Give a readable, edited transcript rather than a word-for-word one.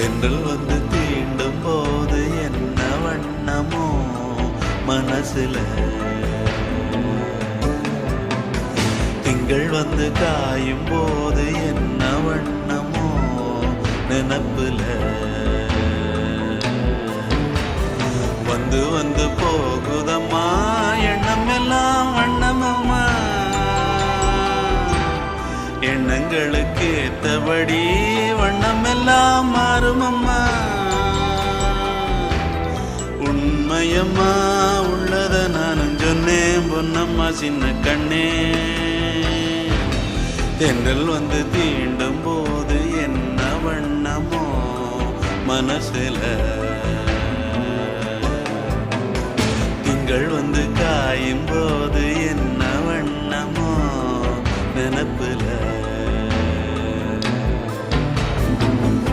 தென்றல் வந்து தீண்டும் போது என்ன வண்ணமோ மனசுல, திங்கள் வந்து காயும் போது என்ன வண்ணமோ நினப்புல, வந்து வந்து போகுதம்மா எண்ணம் எல்லாம் வண்ணமம்மா, எண்ணங்களுக்கு ஏத்தபடி வண்ணம் எல்லாம் மாறுமம்மா. உண்மையம்மா உள்ளத நானும் சொன்னேன் பொன்னம்மா சின்ன கண்ணே, தென்றல் வந்து தீண்டும் போது என்ன வண்ணமோ மனசுல, திங்கள் வந்து காயும் போது என்ன வண்ணமோ நினப்புல.